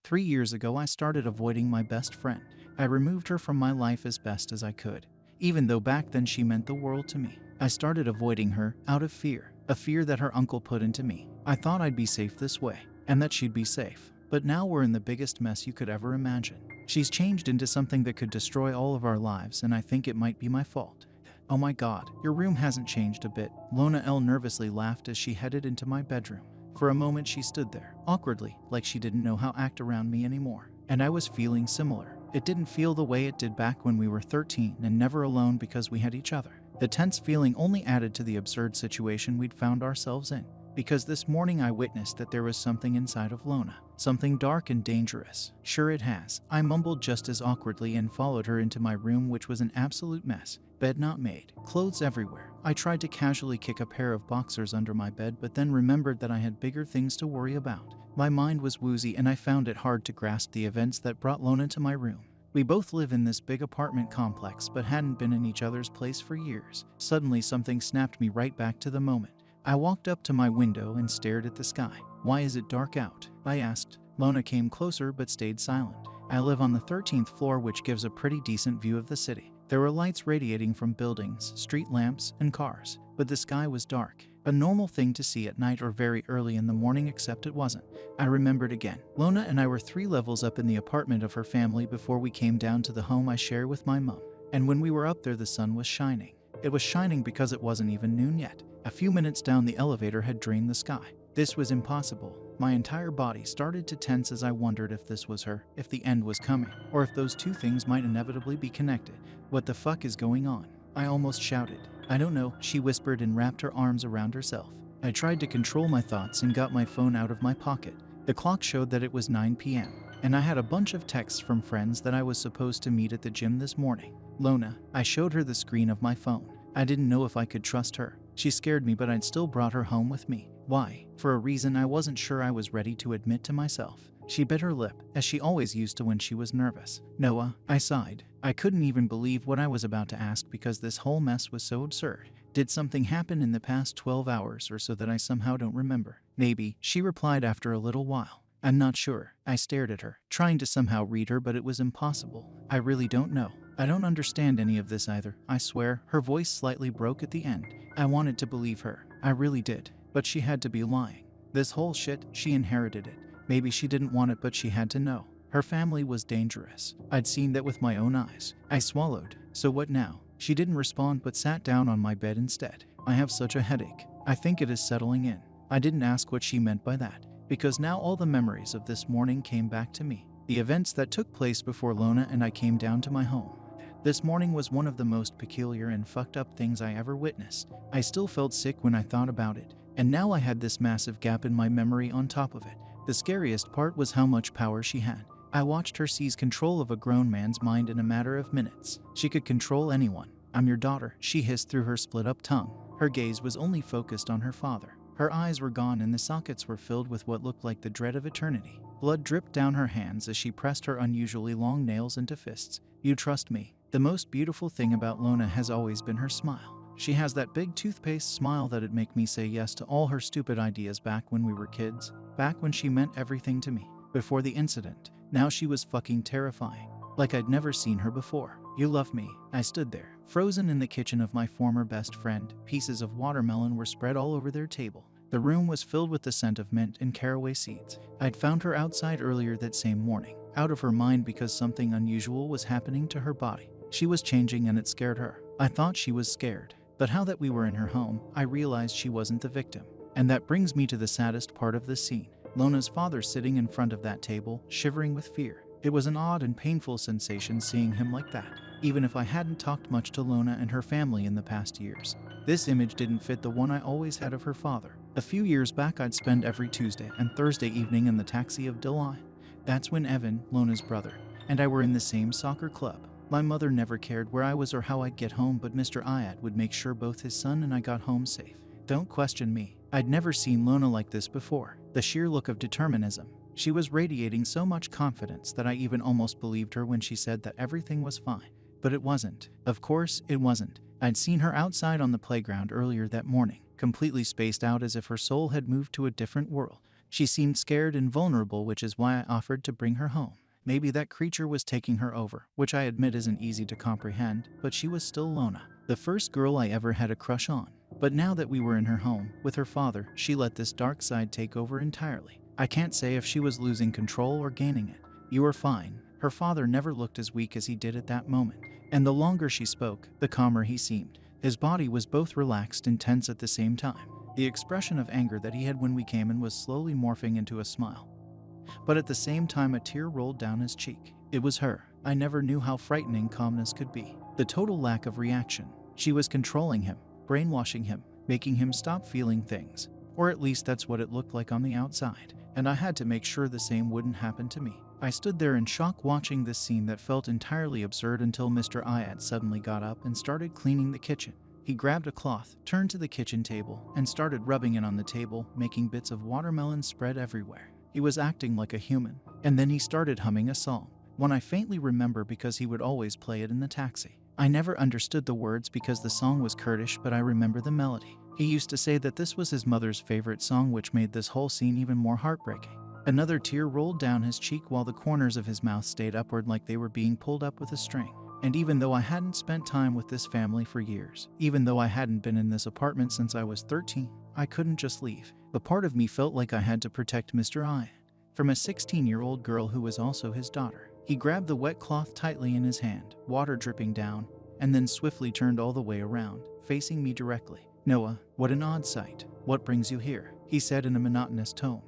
3 years ago, I started avoiding my best friend. I removed her from my life as best as I could. Even though back then she meant the world to me. I started avoiding her out of fear, a fear that her uncle put into me. I thought I'd be safe this way, and that she'd be safe. But now we're in the biggest mess you could ever imagine. She's changed into something that could destroy all of our lives, and I think it might be my fault. Oh my god, your room hasn't changed a bit. Lona L. nervously laughed as she headed into my bedroom. For a moment she stood there, awkwardly, like she didn't know how to act around me anymore. And I was feeling similar. It didn't feel the way it did back when we were 13 and never alone because we had each other. The tense feeling only added to the absurd situation we'd found ourselves in. Because this morning I witnessed that there was something inside of Lona. Something dark and dangerous. Sure it has. I mumbled just as awkwardly and followed her into my room, which was an absolute mess. Bed not made. Clothes everywhere. I tried to casually kick a pair of boxers under my bed, but then remembered that I had bigger things to worry about. My mind was woozy and I found it hard to grasp the events that brought Lona to my room. We both live in this big apartment complex but hadn't been in each other's place for years. Suddenly something snapped me right back to the moment. I walked up to my window and stared at the sky. "Why is it dark out?" I asked. Lona came closer but stayed silent. I live on the 13th floor, which gives a pretty decent view of the city. There were lights radiating from buildings, street lamps, and cars, but the sky was dark. A normal thing to see at night or very early in the morning, except it wasn't. I remembered again. Lona and I were 3 levels up in the apartment of her family before we came down to the home I share with my mom. And when we were up there, the sun was shining. It was shining because it wasn't even noon yet. A few minutes down, the elevator had drained the sky. This was impossible. My entire body started to tense as I wondered if this was her, if the end was coming, or if those two things might inevitably be connected. What the fuck is going on? I almost shouted. "I don't know," she whispered and wrapped her arms around herself. I tried to control my thoughts and got my phone out of my pocket. The clock showed that it was 9 p.m. and I had a bunch of texts from friends that I was supposed to meet at the gym this morning. Lona, I showed her the screen of my phone. I didn't know if I could trust her. She scared me, but I'd still brought her home with me. Why? For a reason I wasn't sure I was ready to admit to myself. She bit her lip, as she always used to when she was nervous. "Noah," I sighed. I couldn't even believe what I was about to ask because this whole mess was so absurd. Did something happen in the past 12 hours or so that I somehow don't remember? Maybe, she replied after a little while. I'm not sure. I stared at her, trying to somehow read her, but it was impossible. I really don't know. I don't understand any of this either, I swear. Her voice slightly broke at the end. I wanted to believe her. I really did. But she had to be lying. This whole shit, she inherited it. Maybe she didn't want it, but she had to know. Her family was dangerous. I'd seen that with my own eyes. I swallowed. So what now? She didn't respond but sat down on my bed instead. I have such a headache. I think it is settling in. I didn't ask what she meant by that, because now all the memories of this morning came back to me. The events that took place before Lona and I came down to my home. This morning was one of the most peculiar and fucked up things I ever witnessed. I still felt sick when I thought about it, and now I had this massive gap in my memory on top of it. The scariest part was how much power she had. I watched her seize control of a grown man's mind in a matter of minutes. She could control anyone. "I'm your daughter," she hissed through her split-up tongue. Her gaze was only focused on her father. Her eyes were gone and the sockets were filled with what looked like the dread of eternity. Blood dripped down her hands as she pressed her unusually long nails into fists. "You trust me." The most beautiful thing about Lona has always been her smile. She has that big toothpaste smile that'd make me say yes to all her stupid ideas back when we were kids. Back when she meant everything to me. Before the incident. Now she was fucking terrifying. Like I'd never seen her before. "You love me." I stood there, frozen in the kitchen of my former best friend. Pieces of watermelon were spread all over their table. The room was filled with the scent of mint and caraway seeds. I'd found her outside earlier that same morning, out of her mind because something unusual was happening to her body. She was changing and it scared her. I thought she was scared. But now that we were in her home, I realized she wasn't the victim. And that brings me to the saddest part of this scene. Lona's father sitting in front of that table, shivering with fear. It was an odd and painful sensation seeing him like that, even if I hadn't talked much to Lona and her family in the past years. This image didn't fit the one I always had of her father. A few years back, I'd spend every Tuesday and Thursday evening in the taxi of Delight. That's when Evan, Lona's brother, and I were in the same soccer club. My mother never cared where I was or how I'd get home, but Mr. Ayat would make sure both his son and I got home safe. Don't question me. I'd never seen Lona like this before. The sheer look of determinism. She was radiating so much confidence that I even almost believed her when she said that everything was fine. But it wasn't. Of course, it wasn't. I'd seen her outside on the playground earlier that morning, completely spaced out as if her soul had moved to a different world. She seemed scared and vulnerable, which is why I offered to bring her home. Maybe that creature was taking her over, which I admit isn't easy to comprehend, but she was still Lona, the first girl I ever had a crush on. But now that we were in her home, with her father, she let this dark side take over entirely. I can't say if she was losing control or gaining it. "You are fine." Her father never looked as weak as he did at that moment, and the longer she spoke, the calmer he seemed. His body was both relaxed and tense at the same time. The expression of anger that he had when we came in was slowly morphing into a smile. But at the same time, a tear rolled down his cheek. It was her. I never knew how frightening calmness could be. The total lack of reaction. She was controlling him, brainwashing him, making him stop feeling things. Or at least that's what it looked like on the outside. And I had to make sure the same wouldn't happen to me. I stood there in shock watching this scene that felt entirely absurd until Mr. Ayat suddenly got up and started cleaning the kitchen. He grabbed a cloth, turned to the kitchen table, and started rubbing it on the table, making bits of watermelon spread everywhere. He was acting like a human. And then he started humming a song, one I faintly remember because he would always play it in the taxi. I never understood the words because the song was Kurdish, but I remember the melody. He used to say that this was his mother's favorite song, which made this whole scene even more heartbreaking. Another tear rolled down his cheek while the corners of his mouth stayed upward like they were being pulled up with a string. And even though I hadn't spent time with this family for years, even though I hadn't been in this apartment since I was 13, I couldn't just leave. A part of me felt like I had to protect Mr. Ayat from a 16-year-old girl who was also his daughter. He grabbed the wet cloth tightly in his hand, water dripping down, and then swiftly turned all the way around, facing me directly. "Noah, what an odd sight. What brings you here?" he said in a monotonous tone.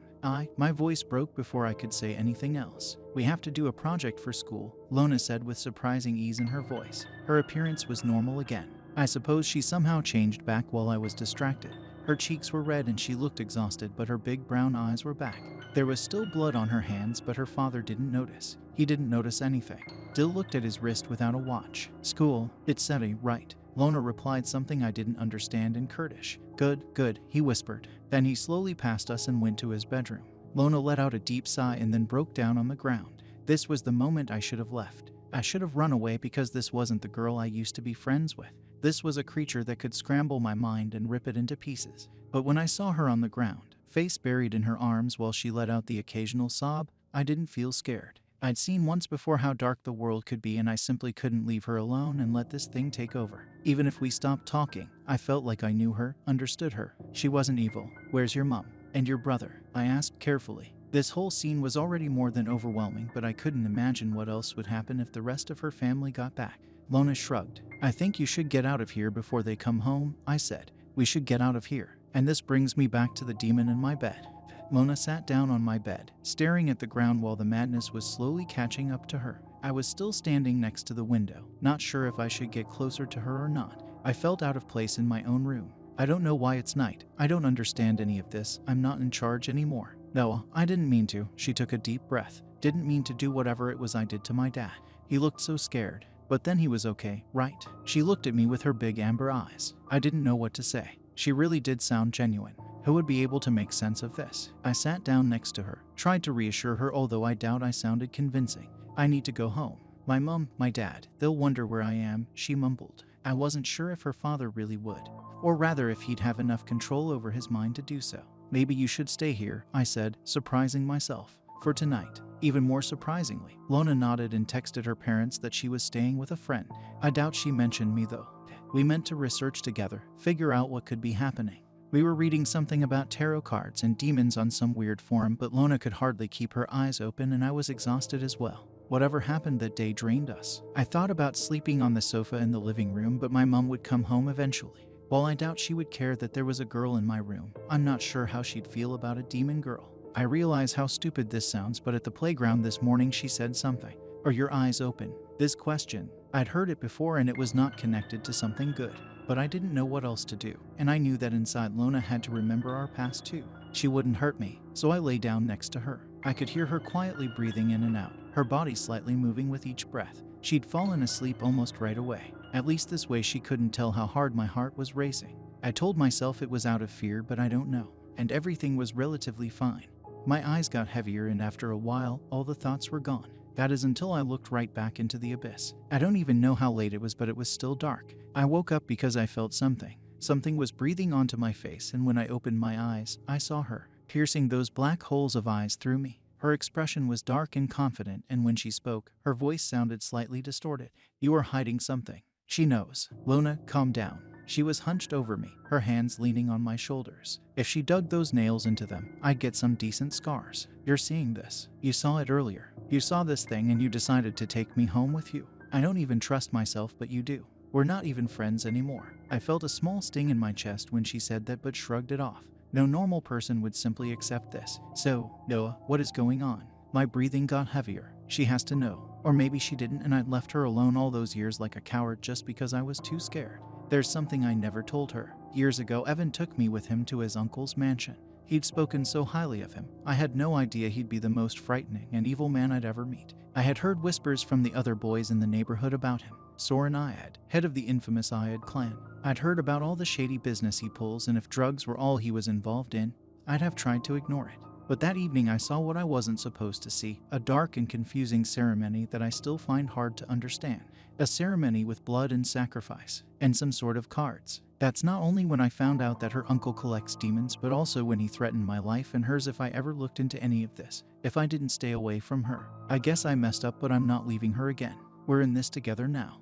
My voice broke before I could say anything else. "We have to do a project for school," Lona said with surprising ease in her voice. Her appearance was normal again. I suppose she somehow changed back while I was distracted. Her cheeks were red and she looked exhausted, but her big brown eyes were back. There was still blood on her hands, but her father didn't notice. He didn't notice anything. Dill looked at his wrist without a watch. "School, it's Seti, right?" Lona replied something I didn't understand in Kurdish. Good, he whispered. Then he slowly passed us and went to his bedroom. Lona let out a deep sigh and then broke down on the ground. This was the moment I should have left. I should have run away because this wasn't the girl I used to be friends with. This was a creature that could scramble my mind and rip it into pieces. But when I saw her on the ground, face buried in her arms while she let out the occasional sob, I didn't feel scared. I'd seen once before how dark the world could be, and I simply couldn't leave her alone and let this thing take over. Even if we stopped talking, I felt like I knew her, understood her. She wasn't evil. "Where's your mom? And your brother?" I asked carefully. This whole scene was already more than overwhelming, but I couldn't imagine what else would happen if the rest of her family got back. Lona shrugged. "I think you should get out of here before they come home," I said. "We should get out of here. And this brings me back to the demon in my bed." Lona sat down on my bed, staring at the ground while the madness was slowly catching up to her. I was still standing next to the window, not sure if I should get closer to her or not. I felt out of place in my own room. I don't know why it's night. I don't understand any of this. I'm not in charge anymore. No, I didn't mean to. She took a deep breath. Didn't mean to do whatever it was I did to my dad. He looked so scared. But then he was okay, right? She looked at me with her big amber eyes. I didn't know what to say. She really did sound genuine. Who would be able to make sense of this? I sat down next to her, tried to reassure her, although I doubt I sounded convincing. "I need to go home. My mom, my dad, they'll wonder where I am," she mumbled. I wasn't sure if her father really would, or rather if he'd have enough control over his mind to do so. "Maybe you should stay here," I said, surprising myself. "For tonight." Even more surprisingly, Lona nodded and texted her parents that she was staying with a friend. I doubt she mentioned me though. We meant to research together, figure out what could be happening. We were reading something about tarot cards and demons on some weird forum, but Lona could hardly keep her eyes open and I was exhausted as well. Whatever happened that day drained us. I thought about sleeping on the sofa in the living room, but my mom would come home eventually. While I doubt she would care that there was a girl in my room, I'm not sure how she'd feel about a demon girl. I realize how stupid this sounds, but at the playground this morning she said something. "Are your eyes open?" This question, I'd heard it before and it was not connected to something good. But I didn't know what else to do, and I knew that inside Lona had to remember our past too. She wouldn't hurt me, so I lay down next to her. I could hear her quietly breathing in and out, her body slightly moving with each breath. She'd fallen asleep almost right away. At least this way she couldn't tell how hard my heart was racing. I told myself it was out of fear, but I don't know. And everything was relatively fine. My eyes got heavier and after a while, all the thoughts were gone. That is until I looked right back into the abyss. I don't even know how late it was, but it was still dark. I woke up because I felt something. Something was breathing onto my face, and when I opened my eyes, I saw her. piercing those black holes of eyes through me. Her expression was dark and confident, and when she spoke, her voice sounded slightly distorted. "You are hiding something." "She knows." "Lona, calm down." She was hunched over me, her hands leaning on my shoulders. "If she dug those nails into them, I'd get some decent scars. You're seeing this. You saw it earlier. You saw this thing and you decided to take me home with you. I don't even trust myself, but you do. We're not even friends anymore." I felt a small sting in my chest when she said that, but shrugged it off. No normal person would simply accept this. "So, Noah, what is going on?" My breathing got heavier. "She has to know. Or maybe she didn't and I'd left her alone all those years like a coward just because I was too scared. There's something I never told her. Years ago, Evan took me with him to his uncle's mansion. He'd spoken so highly of him. I had no idea he'd be the most frightening and evil man I'd ever meet. I had heard whispers from the other boys in the neighborhood about him. Soren Iad, head of the infamous Iad clan. I'd heard about all the shady business he pulls, and if drugs were all he was involved in, I'd have tried to ignore it. But that evening I saw what I wasn't supposed to see, a dark and confusing ceremony that I still find hard to understand. A ceremony with blood and sacrifice, and some sort of cards. That's not only when I found out that her uncle collects demons, but also when he threatened my life and hers if I ever looked into any of this, if I didn't stay away from her. I guess I messed up, but I'm not leaving her again. We're in this together now.